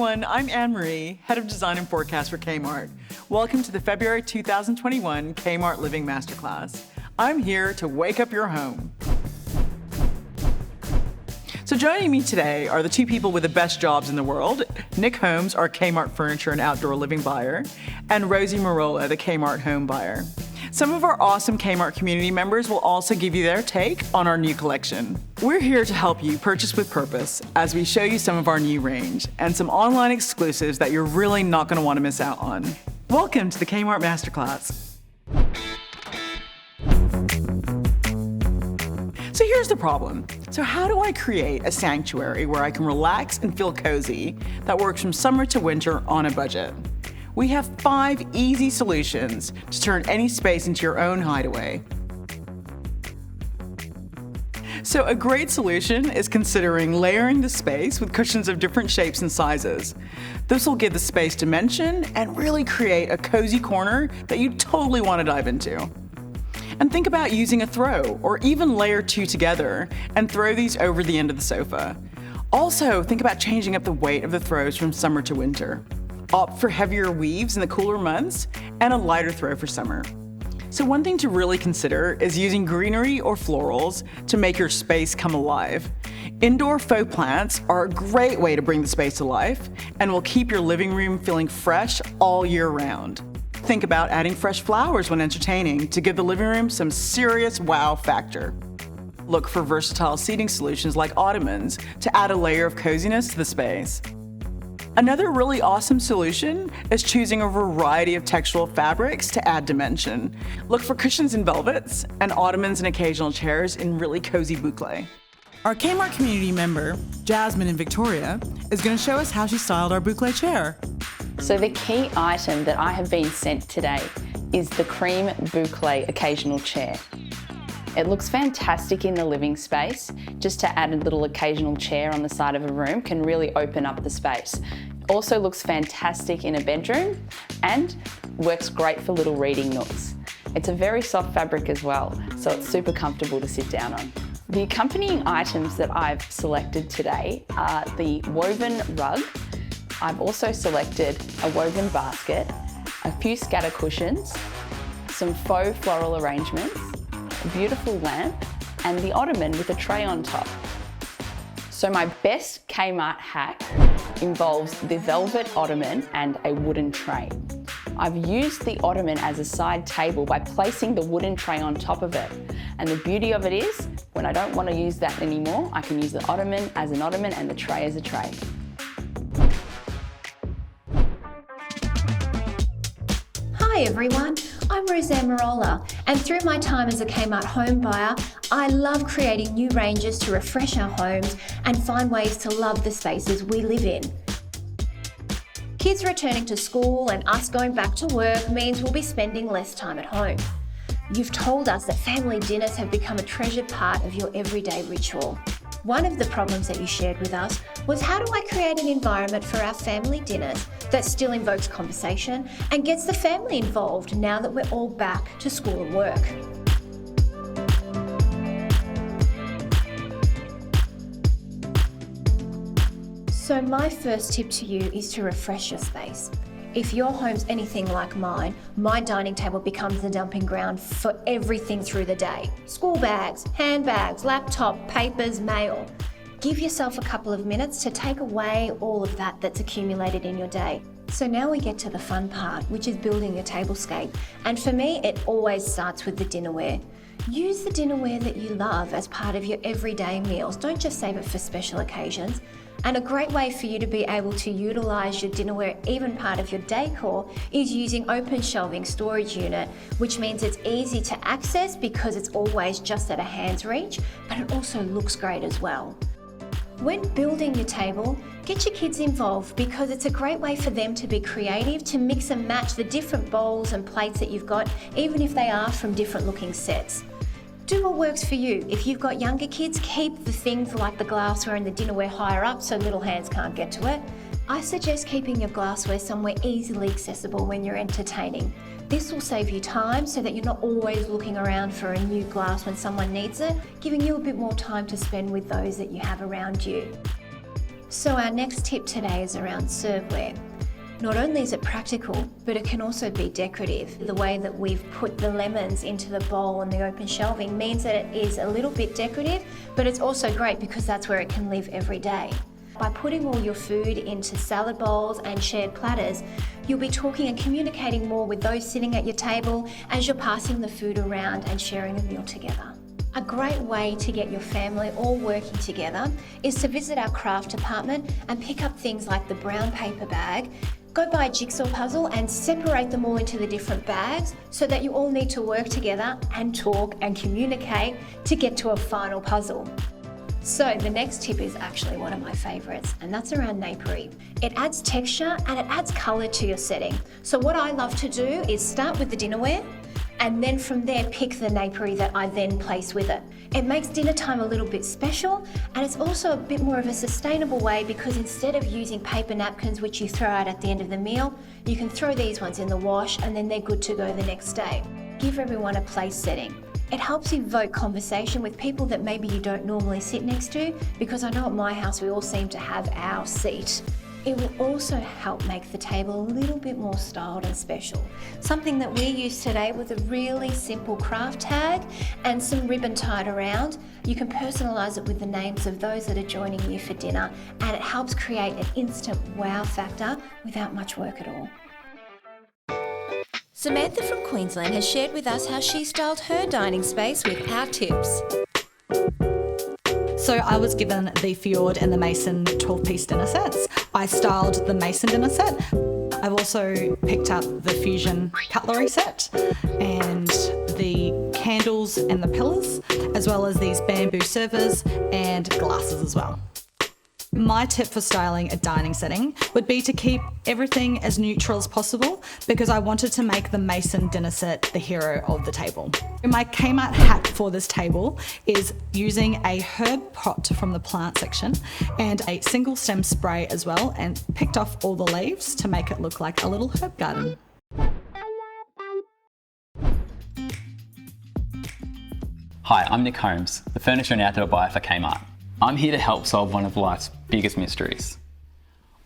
everyone, I'm Anne-Marie, Head of Design and Forecast for Kmart. Welcome to the February 2021 Kmart Living Masterclass. I'm here to wake up your home. So joining me today are the two people with the best jobs in the world, Nick Holmes, our Kmart furniture and outdoor living buyer, and Rosie Marola, the Kmart home buyer. Some of our awesome Kmart community members will also give you their take on our new collection. We're here to help you purchase with purpose as we show you some of our new range and some online exclusives that you're really not going to want to miss out on. Welcome to the Kmart Masterclass. So here's the problem. So how do I create a sanctuary where I can relax and feel cozy that works from summer to winter on a budget? We have 5 easy solutions to turn any space into your own hideaway. So a great solution is considering layering the space with cushions of different shapes and sizes. This will give the space dimension and really create a cozy corner that you totally want to dive into. And think about using a throw or even layer 2 together and throw these over the end of the sofa. Also, think about changing up the weight of the throws from summer to winter. Opt for heavier weaves in the cooler months and a lighter throw for summer. So one thing to really consider is using greenery or florals to make your space come alive. Indoor faux plants are a great way to bring the space to life and will keep your living room feeling fresh all year round. Think about adding fresh flowers when entertaining to give the living room some serious wow factor. Look for versatile seating solutions like ottomans to add a layer of coziness to the space. Another really awesome solution is choosing a variety of textural fabrics to add dimension. Look for cushions in velvets and ottomans and occasional chairs in really cozy boucle. Our Kmart community member, Jasmine in Victoria, is going to show us how she styled our boucle chair. So the key item that I have been sent today is the cream boucle occasional chair. It looks fantastic in the living space. Just to add a little occasional chair on the side of a room can really open up the space. Also looks fantastic in a bedroom and works great for little reading nooks. It's a very soft fabric as well, so it's super comfortable to sit down on. The accompanying items that I've selected today are the woven rug. I've also selected a woven basket, a few scatter cushions, some faux floral arrangements, a beautiful lamp, and the ottoman with a tray on top. So my best Kmart hack involves the velvet ottoman and a wooden tray. I've used the ottoman as a side table by placing the wooden tray on top of it. And the beauty of it is, when I don't want to use that anymore, I can use the ottoman as an ottoman and the tray as a tray. Hi everyone, I'm Rosie Marola, and through my time as a Kmart home buyer, I love creating new ranges to refresh our homes and find ways to love the spaces we live in. Kids returning to school and us going back to work means we'll be spending less time at home. You've told us that family dinners have become a treasured part of your everyday ritual. One of the problems that you shared with us was, how do I create an environment for our family dinners that still invokes conversation and gets the family involved now that we're all back to school and work? So my first tip to you is to refresh your space. If your home's anything like mine, my dining table becomes the dumping ground for everything through the day. School bags, handbags, laptop, papers, mail. Give yourself a couple of minutes to take away all of that that's accumulated in your day. So now we get to the fun part, which is building your tablescape. And for me, it always starts with the dinnerware. Use the dinnerware that you love as part of your everyday meals. Don't just save it for special occasions. And a great way for you to be able to utilise your dinnerware, even part of your decor, is using open shelving storage unit, which means it's easy to access because it's always just at a hand's reach, but it also looks great as well. When building your table, get your kids involved because it's a great way for them to be creative, to mix and match the different bowls and plates that you've got, even if they are from different looking sets. Do what works for you. If you've got younger kids, keep the things like the glassware and the dinnerware higher up so little hands can't get to it. I suggest keeping your glassware somewhere easily accessible when you're entertaining. This will save you time so that you're not always looking around for a new glass when someone needs it, giving you a bit more time to spend with those that you have around you. So our next tip today is around serveware. Not only is it practical, but it can also be decorative. The way that we've put the lemons into the bowl and the open shelving means that it is a little bit decorative, but it's also great because that's where it can live every day. By putting all your food into salad bowls and shared platters, you'll be talking and communicating more with those sitting at your table as you're passing the food around and sharing a meal together. A great way to get your family all working together is to visit our craft department and pick up things like the brown paper bag. Go buy a jigsaw puzzle and separate them all into the different bags so that you all need to work together and talk and communicate to get to a final puzzle. So the next tip is actually one of my favourites, and that's around napery. It adds texture and it adds colour to your setting. So what I love to do is start with the dinnerware, and then from there pick the napery that I then place with it. It makes dinner time a little bit special, and it's also a bit more of a sustainable way because instead of using paper napkins which you throw out at the end of the meal, you can throw these ones in the wash and then they're good to go the next day. Give everyone a place setting. It helps evoke conversation with people that maybe you don't normally sit next to, because I know at my house we all seem to have our seat. It will also help make the table a little bit more styled and special. Something that we used today with a really simple craft tag and some ribbon tied around. You can personalise it with the names of those that are joining you for dinner, and it helps create an instant wow factor without much work at all. Samantha from Queensland has shared with us how she styled her dining space with our tips. So I was given the Fjord and the Mason 12-piece dinner sets. I styled the Mason dinner set. I've also picked up the Fusion cutlery set and the candles and the pillars, as well as these bamboo servers and glasses as well. My tip for styling a dining setting would be to keep everything as neutral as possible, because I wanted to make the Mason dinner set the hero of the table. My Kmart hack for this table is using a herb pot from the plant section and a single stem spray as well, and picked off all the leaves to make it look like a little herb garden. Hi, I'm Nick Holmes, the furniture and outdoor buyer for Kmart. I'm here to help solve one of life's biggest mysteries.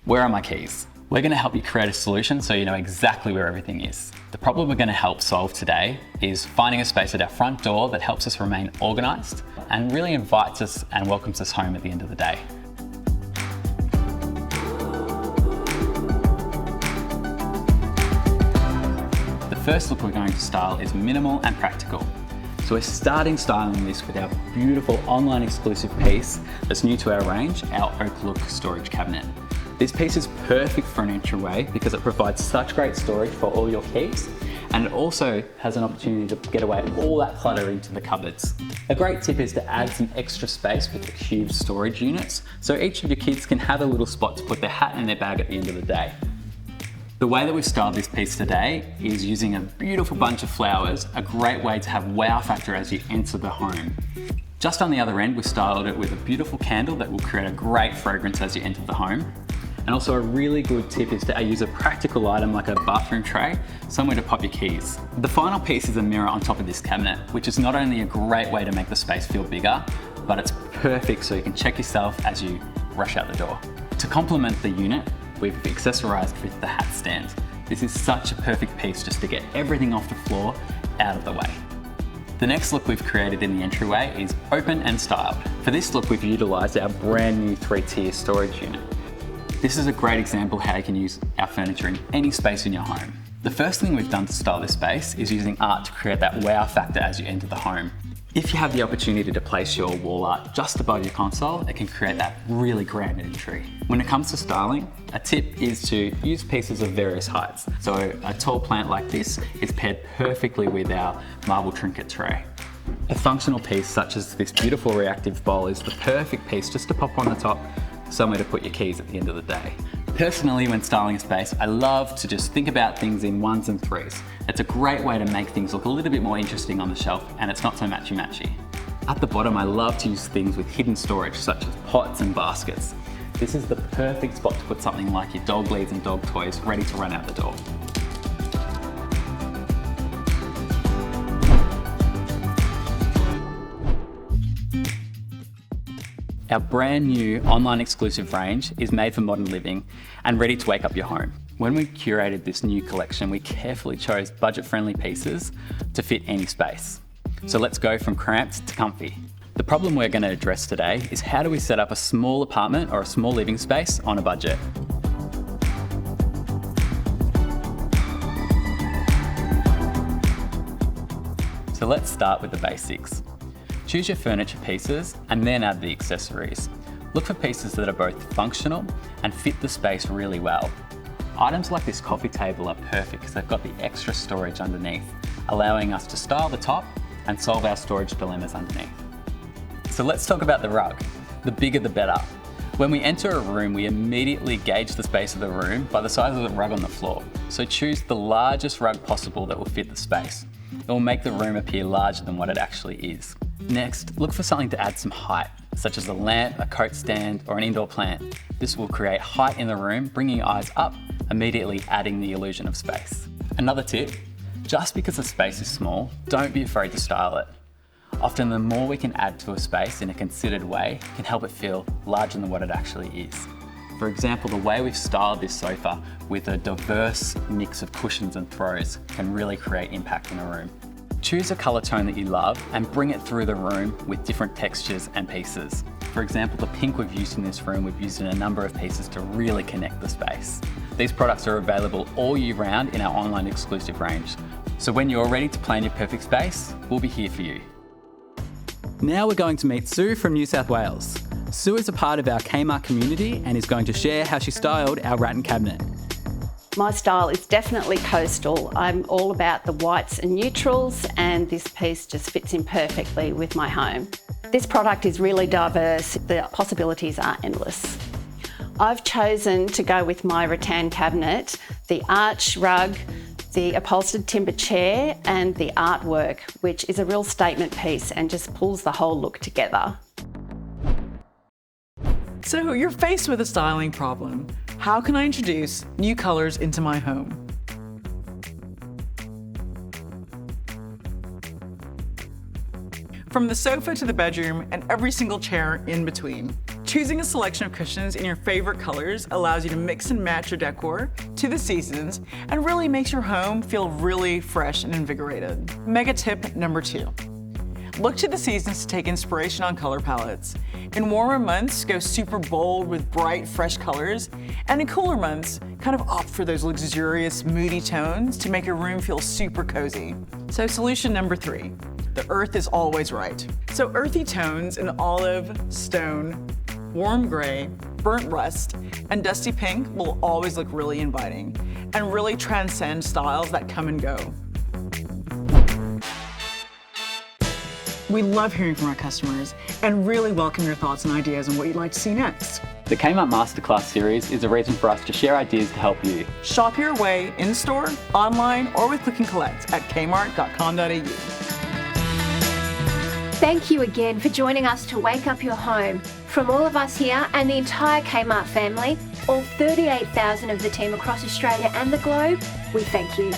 Where are my keys? We're going to help you create a solution so you know exactly where everything is. The problem we're going to help solve today is finding a space at our front door that helps us remain organised and really invites us and welcomes us home at the end of the day. The first look we're going to style is minimal and practical. So we're starting styling this with our beautiful online exclusive piece that's new to our range, our Oak Look storage cabinet. This piece is perfect for an entryway because it provides such great storage for all your keys, and it also has an opportunity to get away all that clutter into the cupboards. A great tip is to add some extra space with the cube storage units, so each of your kids can have a little spot to put their hat and their bag at the end of the day. The way that we've styled this piece today is using a beautiful bunch of flowers, a great way to have wow factor as you enter the home. Just on the other end, we've styled it with a beautiful candle that will create a great fragrance as you enter the home. And also a really good tip is to use a practical item like a bathroom tray, somewhere to pop your keys. The final piece is a mirror on top of this cabinet, which is not only a great way to make the space feel bigger, but it's perfect so you can check yourself as you rush out the door. To complement the unit, we've accessorised with the hat stand. This is such a perfect piece just to get everything off the floor out of the way. The next look we've created in the entryway is open and styled. For this look, we've utilised our brand new 3-tier storage unit. This is a great example of how you can use our furniture in any space in your home. The first thing we've done to style this space is using art to create that wow factor as you enter the home. If you have the opportunity to place your wall art just above your console, it can create that really grand entry. When it comes to styling, a tip is to use pieces of various heights. So a tall plant like this is paired perfectly with our marble trinket tray. A functional piece such as this beautiful reactive bowl is the perfect piece just to pop on the top, somewhere to put your keys at the end of the day. Personally, when styling a space, I love to just think about things in 1s and 3s. It's a great way to make things look a little bit more interesting on the shelf, and it's not so matchy-matchy. At the bottom, I love to use things with hidden storage, such as pots and baskets. This is the perfect spot to put something like your dog leads and dog toys ready to run out the door. Our brand new online exclusive range is made for modern living and ready to wake up your home. When we curated this new collection, we carefully chose budget-friendly pieces to fit any space. So let's go from cramped to comfy. The problem we're going to address today is how do we set up a small apartment or a small living space on a budget? So let's start with the basics. Choose your furniture pieces and then add the accessories. Look for pieces that are both functional and fit the space really well. Items like this coffee table are perfect because they've got the extra storage underneath, allowing us to style the top and solve our storage dilemmas underneath. So let's talk about the rug. The bigger the better. When we enter a room, we immediately gauge the space of the room by the size of the rug on the floor. So choose the largest rug possible that will fit the space. It will make the room appear larger than what it actually is. Next, look for something to add some height, such as a lamp, a coat stand, or an indoor plant. This will create height in the room, bringing your eyes up, immediately adding the illusion of space. Another tip, just because the space is small, don't be afraid to style it. Often the more we can add to a space in a considered way can help it feel larger than what it actually is. For example, the way we've styled this sofa with a diverse mix of cushions and throws can really create impact in a room. Choose a colour tone that you love and bring it through the room with different textures and pieces. For example, the pink we've used in this room, we've used in a number of pieces to really connect the space. These products are available all year round in our online exclusive range. So when you're ready to plan your perfect space, we'll be here for you. Now we're going to meet Sue from New South Wales. Sue is a part of our Kmart community and is going to share how she styled our rattan cabinet. My style is definitely coastal. I'm all about the whites and neutrals, and this piece just fits in perfectly with my home. This product is really diverse. The possibilities are endless. I've chosen to go with my rattan cabinet, the arch rug, the upholstered timber chair and the artwork, which is a real statement piece and just pulls the whole look together. So you're faced with a styling problem. How can I introduce new colors into my home? From the sofa to the bedroom and every single chair in between. Choosing a selection of cushions in your favorite colors allows you to mix and match your decor to the seasons and really makes your home feel really fresh and invigorated. Mega tip number 2. Look to the seasons to take inspiration on color palettes. In warmer months, go super bold with bright, fresh colors, and in cooler months, kind of opt for those luxurious, moody tones to make your room feel super cozy. So solution number 3. The earth is always right. So earthy tones in olive, stone, warm gray, burnt rust, and dusty pink will always look really inviting and really transcend styles that come and go. We love hearing from our customers and really welcome your thoughts and ideas on what you'd like to see next. The Kmart Masterclass series is a reason for us to share ideas to help you. Shop your way in-store, online, or with click and collect at kmart.com.au. Thank you again for joining us to wake up your home. From all of us here and the entire Kmart family, all 38,000 of the team across Australia and the globe, we thank you.